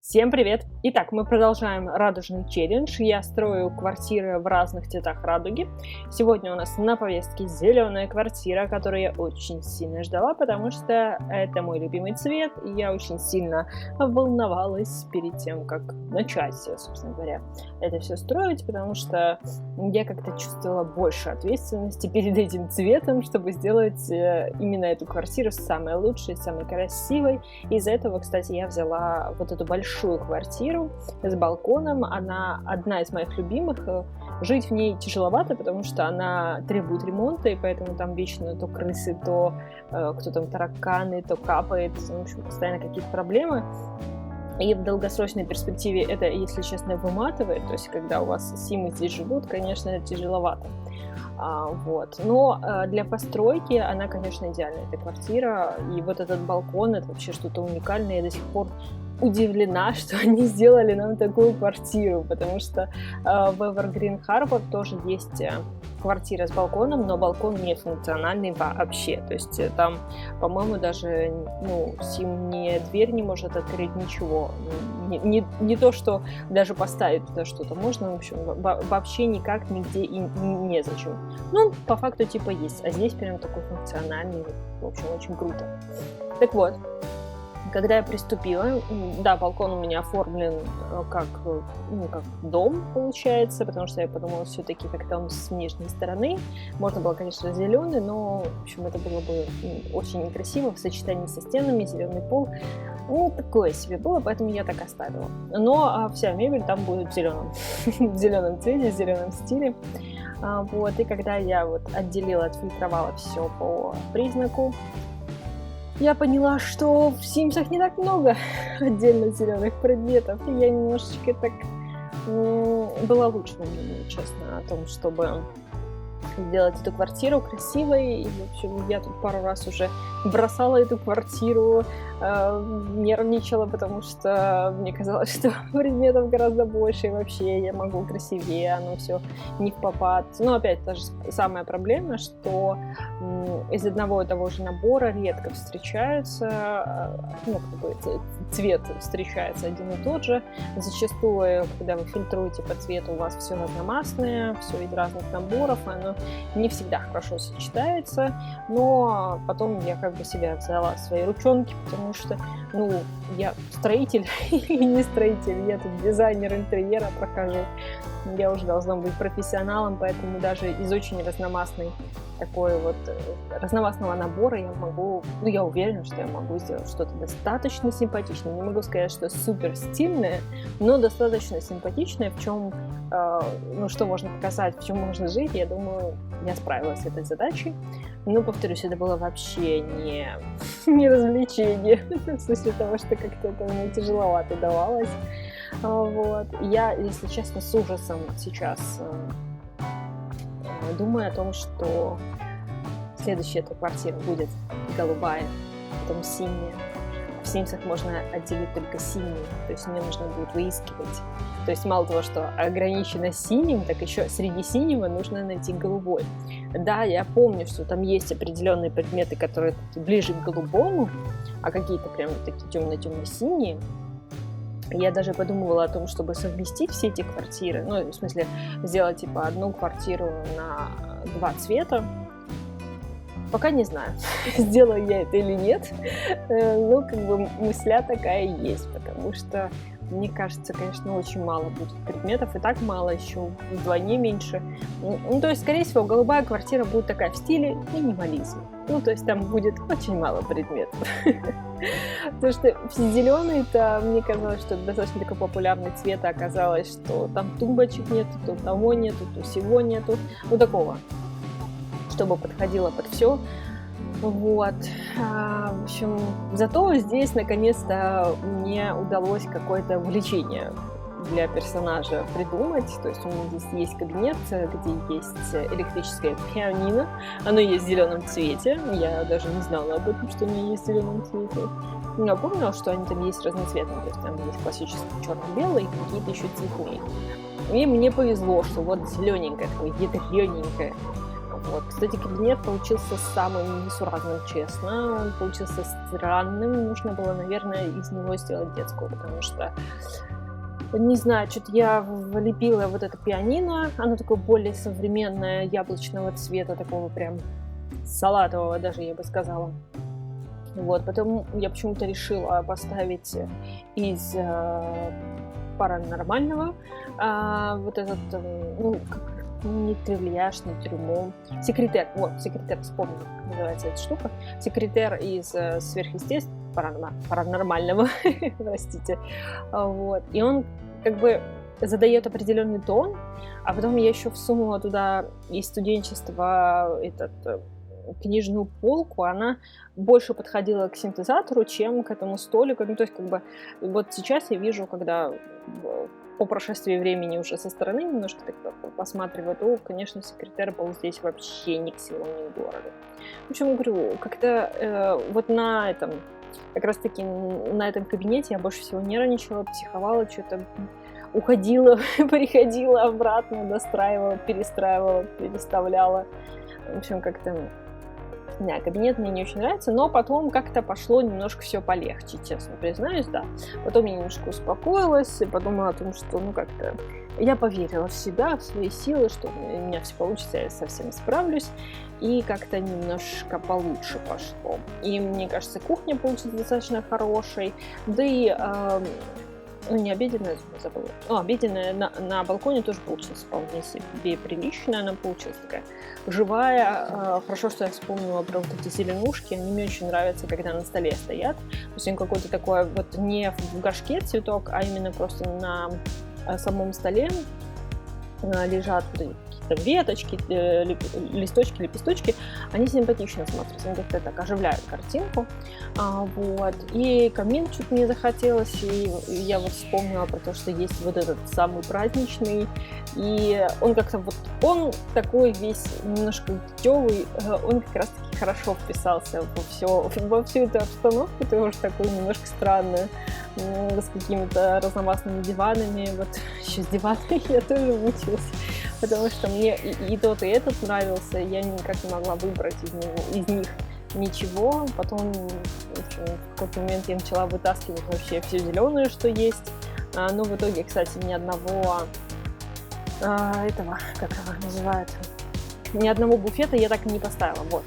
Всем привет! Итак, мы продолжаем радужный челлендж. Я строю квартиры в разных цветах радуги. Сегодня у нас на повестке зеленая квартира, которую я очень сильно ждала, потому что это мой любимый цвет, и я очень сильно волновалась перед тем, как начать, собственно говоря, это все строить, потому что я как-то чувствовала больше ответственности перед этим цветом, чтобы сделать именно эту квартиру самой лучшей, самой красивой. Из-за этого, кстати, я взяла вот эту большую квартиру с балконом. Она одна из моих любимых. Жить в ней тяжеловато, потому что она требует ремонта, и поэтому там вечно то крысы, то кто там, тараканы, то капает. В общем, постоянно какие-то проблемы. И в долгосрочной перспективе это, если честно, выматывает. То есть, когда у вас симы здесь живут, конечно, это тяжеловато. Вот. Но для постройки она, конечно, идеальная, эта квартира. И вот этот балкон, это вообще что-то уникальное. Я до сих пор удивлена, что они сделали нам такую квартиру, потому что в Evergreen Harbor тоже есть квартира с балконом, но балкон не функциональный вообще. То есть там, по-моему, даже сим не дверь не может открыть, ничего. Не то, что даже поставить туда что-то можно, в общем, вообще никак, нигде и незачем. Ну, по факту типа есть, а здесь прям такой функциональный, в общем, очень круто. Так вот, когда я приступила, да, балкон у меня оформлен как дом, получается, потому что я подумала, все-таки как-то он с внешней стороны. Можно было, конечно, зеленый, но, в общем, это было бы очень некрасиво в сочетании со стенами, зеленый пол. Ну, такое себе было, поэтому я так оставила. Но вся мебель там будет в зеленом, в зеленом цвете, в зеленом стиле. Вот, и когда я вот отделила, отфильтровала все по признаку, я поняла, что в Симсах не так много отдельно зеленых предметов, и я немножечко так была лучшего мнения, честно, о том, чтобы сделать эту квартиру красивой. И, в общем, я тут пару раз уже бросала эту квартиру, нервничала, потому что мне казалось, что предметов гораздо больше, и вообще я могу красивее, оно все не впопад. Но опять та же самая проблема, что из одного и того же набора редко встречаются, цвет встречается один и тот же. Зачастую, когда вы фильтруете по цвету, у вас все разномастное, все из разных наборов, и оно не всегда хорошо сочетается, но потом я как бы себя взяла в свои ручонки, потому что, я строитель и не строитель, я тут дизайнер интерьера прохожу, я уже должна быть профессионалом, поэтому даже из очень разномастного набора я могу, я уверена, что я могу сделать что-то достаточно симпатичное. Не могу сказать, что супер стильное, но достаточно симпатичное, в чем, что можно показать, в чем можно жить. Я думаю, я справилась с этой задачей. Но, повторюсь, это было вообще не развлечение, в смысле того, что как-то это мне тяжеловато давалось. Вот. Я, если честно, с ужасом сейчас думаю о том, что следующая эта квартира будет голубая, потом синяя. В Симсах можно отделить только синий, то есть мне нужно будет выискивать. То есть мало того, что ограничено синим, так еще среди синего нужно найти голубой. Да, я помню, что там есть определенные предметы, которые ближе к голубому, а какие-то прям такие темно-темно-синие. Я даже подумывала о том, чтобы совместить все эти квартиры, в смысле сделать типа одну квартиру на два цвета. Пока не знаю, сделаю я это или нет, мысля такая есть, потому что мне кажется, конечно, очень мало будет предметов, и так мало, еще вдвойне меньше. То есть, скорее всего, голубая квартира будет такая в стиле минимализма. То есть там будет очень мало предметов. Потому что зеленый-то, мне казалось, что это достаточно такой популярный цвет, а оказалось, что там тумбочек нету, то того нету, то всего нету. Такого, чтобы подходило под все. Вот. В общем, зато здесь наконец-то мне удалось какое-то увлечение для персонажа придумать. То есть у меня здесь есть кабинет, где есть электрическое пианино. Оно есть в зеленом цвете. Я даже не знала об этом, что оно есть в зеленом цвете. Но помнила, что они там есть разноцветные. То есть там есть классический черно-белый и какие-то еще цветные. И мне повезло, что вот зелененькое, такое ядрененькое Вот. Кстати, кабинет получился самым несуразным, честно. Он получился странным. Нужно было, наверное, из него сделать детскую, потому что, не знаю, что-то я влепила вот это пианино. Оно такое более современное, яблочного цвета, такого прям салатового даже, я бы сказала. Вот. Потом я почему-то решила поставить из паранормального вот этот, не трильяж, не трюмо. Секретер, секретер, вспомнила, как называется эта штука. Секретер из сверхъестественного, паранормального, простите. Вот. И он как бы задает определенный тон, а потом я еще всунула туда из студенчества книжную полку, она больше подходила к синтезатору, чем к этому столику. Ну, то есть, как бы, вот сейчас я вижу, когда по прошествии времени уже со стороны немножко так посматриваю, то, конечно, секретарь был здесь вообще ни к селу, ни к городу. В общем, говорю, как-то вот на этом, как раз-таки на этом кабинете я больше всего нервничала, психовала, что-то уходила, приходила обратно, достраивала, перестраивала, переставляла. В общем, как-то... Да, кабинет мне не очень нравится, но потом как-то пошло немножко все полегче, честно признаюсь, да. Потом я немножко успокоилась и подумала о том, что, как-то я поверила в себя, в свои силы, что у меня все получится, я совсем справлюсь, и как-то немножко получше пошло. И мне кажется, кухня получилась достаточно хорошей, да и... не обеденная, забыла. Обеденная на балконе тоже получилась вполне себе приличная. Она получилась такая живая. Хорошо, что я вспомнила про вот эти зеленушки. Они мне очень нравятся, когда на столе стоят. То есть он какой-то такой вот не в горшке цветок, а именно просто на самом столе лежат какие-то веточки, листочки, лепесточки, они симпатично смотрятся, они как-то так оживляют картинку. Вот. И камин чуть мне захотелось, и я вот вспомнила про то, что есть вот этот самый праздничный, и он как-то вот, он такой весь немножко тёвый, он как раз-таки хорошо вписался во всю эту обстановку, тоже такой немножко странный, с какими-то разномастными диванами. Вот еще с диванами я тоже мучилась, потому что мне и тот, и этот нравился, я никак не могла выбрать из них ничего. Потом в какой-то момент я начала вытаскивать вообще все зеленое, что есть. Но в итоге, кстати, ни одного этого, как его называют, ни одного буфета я так и не поставила. Вот.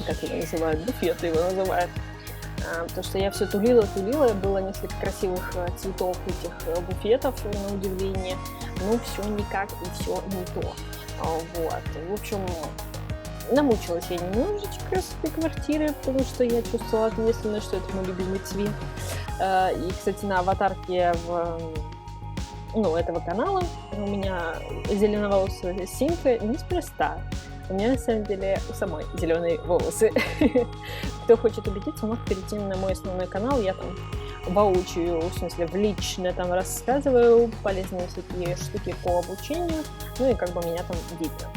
Как его называют? Буфет его называют. Потому что я все тулила, было несколько красивых цветов этих буфетов, на удивление, но все никак и все не то. Вот. В общем, намучилась я немножечко с этой квартиры, потому что я чувствовала ответственность, что это мой любимый цвет. И, кстати, на аватарке этого канала у меня зеленоволосая Синька неспроста. У меня, на самом деле, у самой зеленые волосы. Кто хочет убедиться, может перейти на мой основной канал. Я там воочию, в смысле, лично там рассказываю полезные всякие штуки по обучению. Ну и как бы меня там видно.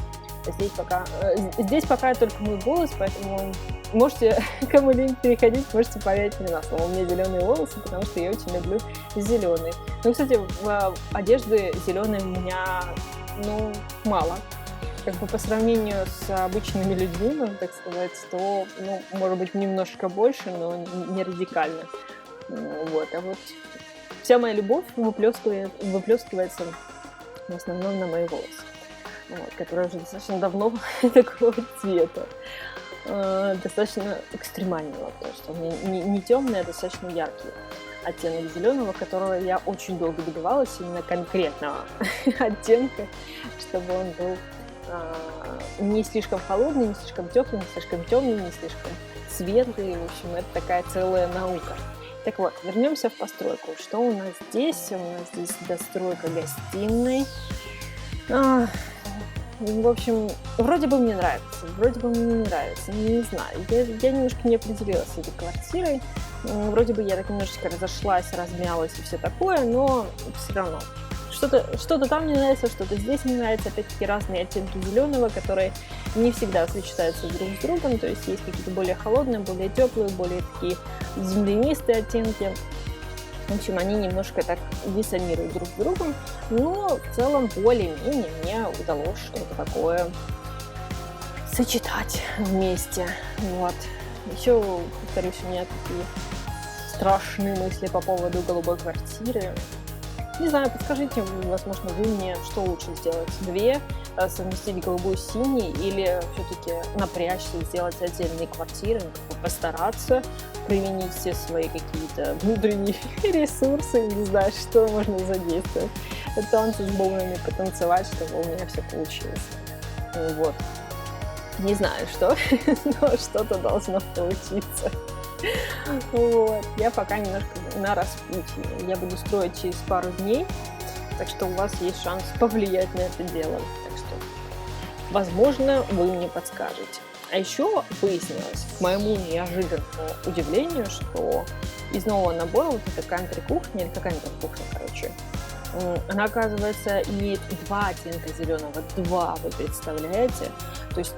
Здесь пока только мой голос, поэтому можете, кому лень переходить, можете поверить мне на слово. У меня зеленые волосы, потому что я очень люблю зеленый. Ну, кстати, одежды зеленой у меня, мало. Как бы по сравнению с обычными людьми, можно так сказать, то, может быть, немножко больше, но не радикально. Вот. А вот вся моя любовь выплескивается в основном на мои волосы, которые уже достаточно давно такого цвета. Достаточно экстремального, потому что у меня не темный, а достаточно яркий оттенок зеленого, которого я очень долго добивалась, именно конкретного оттенка, чтобы он был не слишком холодный, не слишком теплый, не слишком темный, не слишком светлый. В общем, это такая целая наука. Так вот, вернемся в постройку. Что у нас здесь? У нас здесь достройка гостиной. В общем, вроде бы мне нравится, вроде бы мне не нравится, не знаю. Я немножко не определилась с этой квартирой. Вроде бы я так немножечко разошлась, размялась и все такое, но все равно. Что-то там не нравится, что-то здесь не нравится. Опять-таки разные оттенки зеленого, которые не всегда сочетаются друг с другом. То есть есть какие-то более холодные, более теплые, более такие землянистые оттенки. В общем, они немножко так диссонируют друг с другом. Но в целом более-менее мне удалось что-то такое сочетать вместе. Вот. Еще, повторюсь, у меня такие страшные мысли по поводу голубой квартиры. Не знаю, подскажите, возможно, вы мне, что лучше сделать? Две, совместить голубую с синей, или все-таки напрячься и сделать отдельные квартиры, постараться применить все свои какие-то внутренние ресурсы, не знаю, что можно задействовать. Танцы с бубнами потанцевать, чтобы у меня все получилось. Вот. Не знаю, что, но что-то должно получиться. Вот. Я пока немножко на распутье. Я буду строить через пару дней, так что у вас есть шанс повлиять на это дело. Так что, возможно, вы мне подскажете. А еще выяснилось, к моему неожиданному удивлению, что из нового набора вот эта кантри-кухня, или какая-нибудь кухня, короче, она, оказывается, имеет два оттенка зеленого. Два, вы представляете? То есть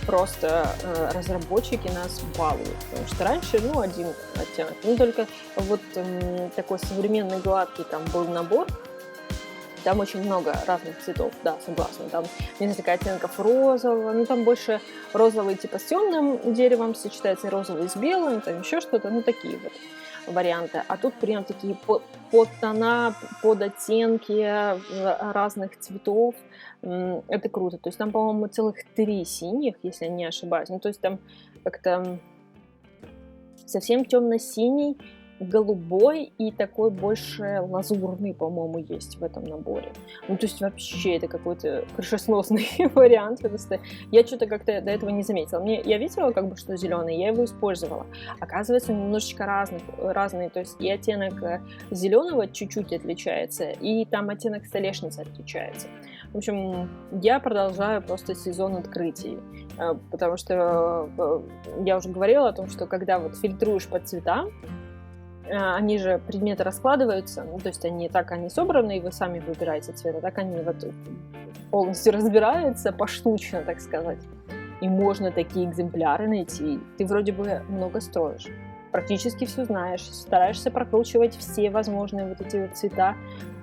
просто разработчики нас балуют, потому что раньше, один оттенок, только вот такой современный гладкий там был набор, там очень много разных цветов, да, согласна, там несколько оттенков розового, там больше розовый типа с темным деревом сочетается, розовый с белым, там еще что-то, такие вот варианты, а тут прям такие подтона, подоттенки разных цветов, это круто, то есть там, по-моему, целых 3 синих, если я не ошибаюсь, то есть там как-то совсем темно-синий, голубой и такой больше лазурный, по-моему, есть в этом наборе. То есть вообще это какой-то крышесносный вариант. Просто я что-то как-то до этого не заметила. Я видела, что зеленый, я его использовала. Оказывается, немножечко разный. То есть и оттенок зеленого чуть-чуть отличается, и там оттенок столешницы отличается. В общем, я продолжаю просто сезон открытий, потому что я уже говорила о том, что когда вот фильтруешь по цветам, они же, предметы раскладываются, то есть они собраны, и вы сами выбираете цвет, а так они вот полностью разбираются поштучно, так сказать. И можно такие экземпляры найти. Ты вроде бы много строишь, практически все знаешь, стараешься прокручивать все возможные вот эти вот цвета,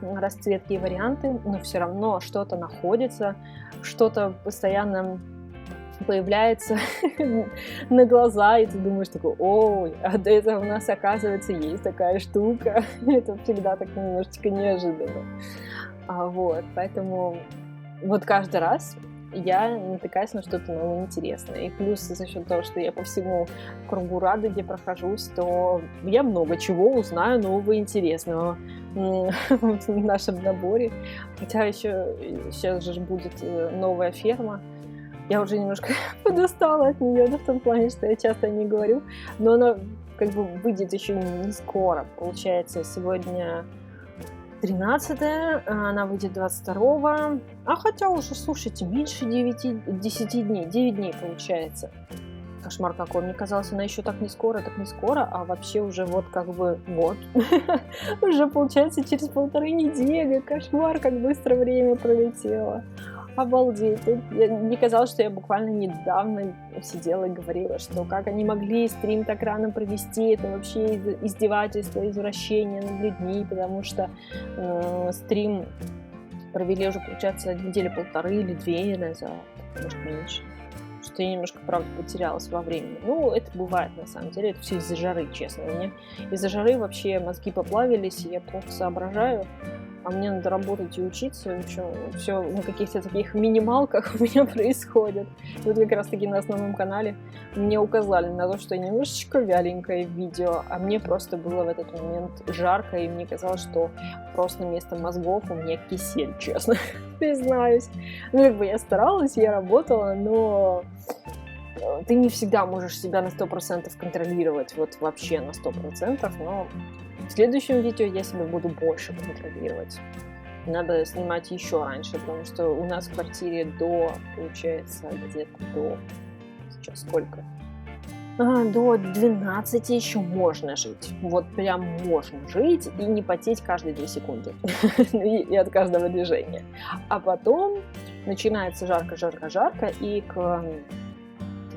расцветки и варианты, но все равно что-то находится, что-то постоянно появляется на глаза, и ты думаешь такой: ой, а это у нас, оказывается, есть такая штука. Это всегда так немножечко неожиданно. Вот, поэтому вот каждый раз я натыкаюсь на что-то новое интересное. И плюс за счет того, что я по всему кругу Радуги прохожусь, то я много чего узнаю нового и интересного в нашем наборе. Хотя еще сейчас же будет новая ферма. Я уже немножко подустала от нее, в том плане, что я часто не говорю, но она выйдет еще не скоро. Получается, сегодня 13-е, она выйдет 22-го, хотя уже, слушайте, меньше 10 дней, 9 дней получается. Кошмар какой, мне казалось, она еще так не скоро, а вообще уже уже получается через 1,5 недели. Кошмар, как быстро время пролетело. Обалдеть. Мне казалось, что я буквально недавно сидела и говорила, что как они могли стрим так рано провести, это вообще издевательство, извращение над людьми, потому что стрим провели уже, получается, 1,5 недели или 2 назад, может, меньше. Что я немножко, правда, потерялась во времени. Это бывает, на самом деле, это все из-за жары, честно. У меня из-за жары вообще мозги поплавились, и я плохо соображаю. А мне надо работать и учиться, в общем, все на каких-то таких минималках у меня происходит. И вот как раз-таки на основном канале мне указали на то, что я немножечко вяленькое в видео, а мне просто было в этот момент жарко, и мне казалось, что просто вместо мозгов у меня кисель, честно, признаюсь. Я старалась, я работала, но ты не всегда можешь себя на 100% контролировать, вот вообще на 100%, но в следующем видео я себя буду больше контролировать. Надо снимать еще раньше, потому что у нас в квартире получается, где-то сейчас сколько? До 12 еще можно жить. Вот прям можно жить и не потеть каждые 2 секунды. И от каждого движения. А потом начинается жарко, и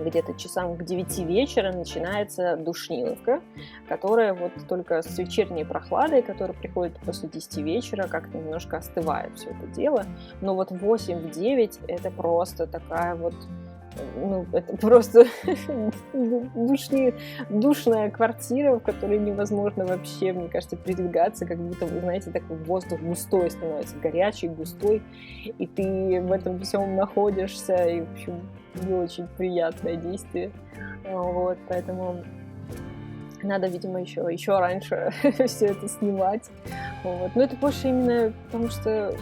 где-то часам к 9 вечера начинается душниловка, которая вот только с вечерней прохладой, которая приходит после 10 вечера, как-то немножко остывает все это дело. Но вот в 8-9 это просто такая вот Ну, это просто душная квартира, в которой невозможно вообще, мне кажется, передвигаться, как будто, вы знаете, такой воздух густой становится, горячий, густой, и ты в этом всем находишься, и, в общем, не очень приятное действие. Вот, поэтому надо, видимо, еще раньше все это снимать. Вот. Но это больше именно потому, что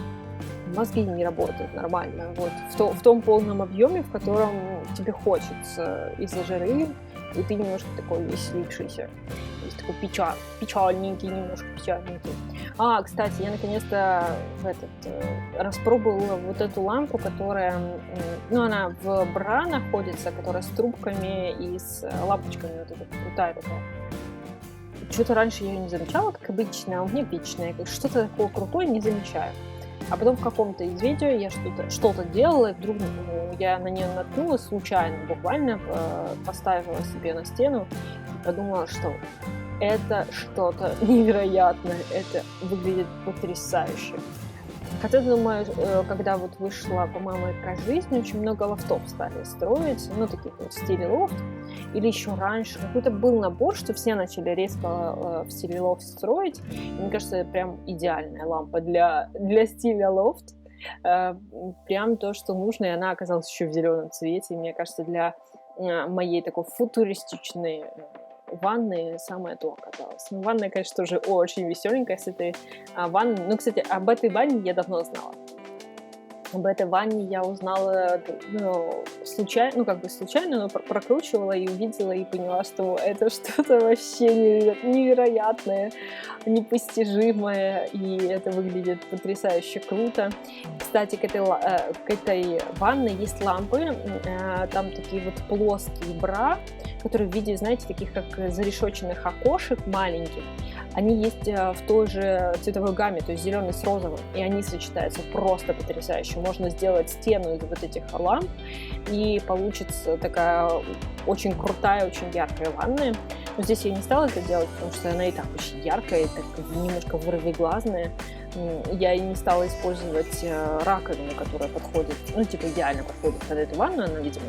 мозги не работают нормально, вот, в том полном объеме, в котором тебе хочется из-за жары, и ты немножко такой веселившийся, то есть такой печальненький, немножко печальненький. Кстати, я наконец-то распробовала вот эту лампу, которая, она в бра находится, которая с трубками и с лампочками, вот эта крутая такая. Что-то раньше я ее не замечала, как обычно, а у меня вечная, что-то такое крутое не замечаю. А потом в каком-то из видео я что-то делала, и вдруг я на нее наткнулась случайно, буквально поставила себе на стену и подумала, что это что-то невероятное, это выглядит потрясающе. Хотя, думаю, когда вот вышла, по-моему, «Экра жизни», очень много лофтов стали строить, таких вот в стиле лофт, или еще раньше. Какой-то был набор, что все начали резко в стиле лофт строить. И, мне кажется, это прям идеальная лампа для стиля лофт. Прям то, что нужно, и она оказалась еще в зеленом цвете. И, мне кажется, для моей такой футуристичной ванны самое то оказалось. Ванная, конечно, тоже очень веселенькая с этой ванной. Кстати, об этой ванне я давно знала. Об этой ванне я узнала случайно, но прокручивала и увидела, и поняла, что это что-то вообще невероятное, непостижимое, и это выглядит потрясающе круто. Кстати, к этой ванной есть лампы, там такие вот плоские бра, которые в виде, знаете, таких как зарешоченных окошек маленьких. Они есть в той же цветовой гамме, то есть зеленый с розовым, и они сочетаются просто потрясающе. Можно сделать стену из вот этих ламп, и получится такая очень крутая, очень яркая ванная. Но здесь я не стала это делать, потому что она и так очень яркая, и так немножко вырвиглазная. Я и не стала использовать раковину, которая подходит, идеально подходит под эту ванну, она, видимо,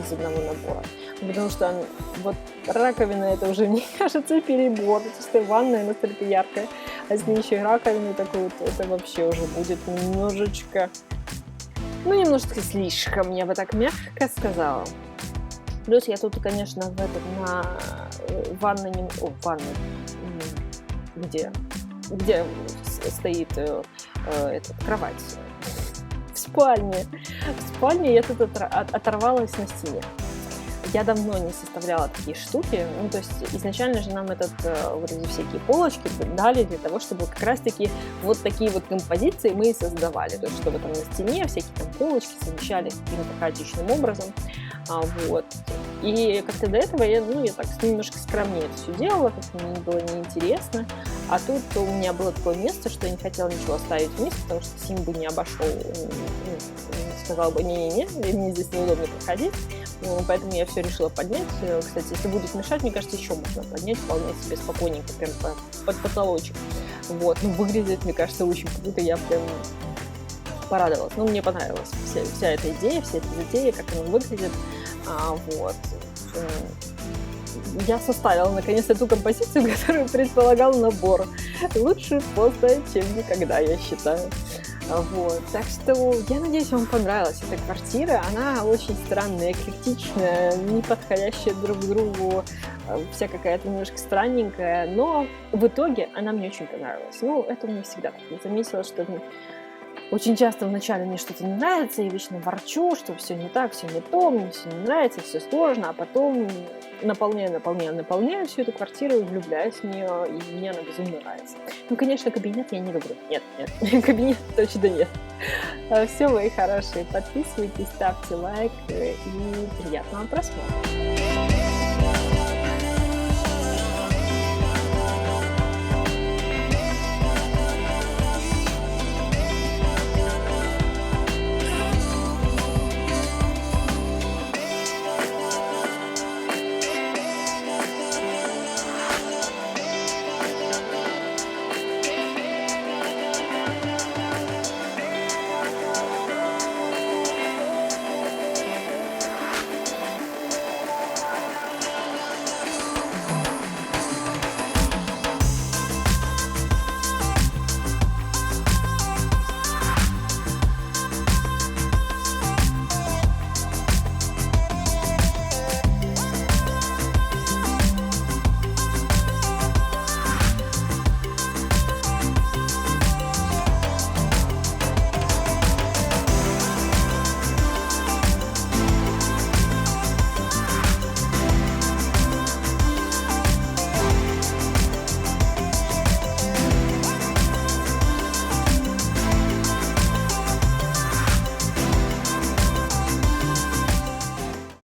из одного набора. Потому что вот раковина, это уже, мне кажется, перебор, потому что ванная настолько яркая, а с ней еще и раковина такой вот, это вообще уже будет немножечко слишком, я бы так мягко сказала. Плюс я тут, конечно, на ванной, где стоит кровать. В спальне я тут оторвалась на стене. Я давно не составляла такие штуки, то есть изначально же нам вот эти всякие полочки дали для того, чтобы как раз-таки вот такие вот композиции мы и создавали, то есть чтобы там на стене всякие там полочки совмещались каким-то хаотичным образом, вот. И как-то до этого я так немножко скромнее это все делала, как-то мне было неинтересно, а тут у меня было такое место, что я не хотела ничего оставить вниз, потому что Сим бы не обошел, сказал бы, не-не-не, мне здесь неудобно проходить. Поэтому я все решила поднять. Кстати, если будет мешать, мне кажется, еще можно поднять вполне себе спокойненько, прям под потолочек. Вот. Выглядит, мне кажется, очень круто. Я прям порадовалась. Мне понравилась вся эта идея, вся эта затея, как она выглядит. Вот. Я составила, наконец, эту композицию, которую предполагал набор. Лучше поздно, чем никогда, я считаю. Вот. Так что я надеюсь, вам понравилась эта квартира. Она очень странная, эклектичная, не подходящая друг к другу, вся какая-то немножко странненькая, но в итоге она мне очень понравилась. Это мне всегда так. Я заметила, что очень часто вначале мне что-то не нравится, я вечно ворчу, что все не так, все не то, мне все не нравится, все сложно, а потом наполняю всю эту квартиру и влюбляюсь в нее, и мне она безумно нравится. Конечно, кабинет я не люблю. Нет, кабинет точно нет. Все, мои хорошие, подписывайтесь, ставьте лайк и приятного просмотра.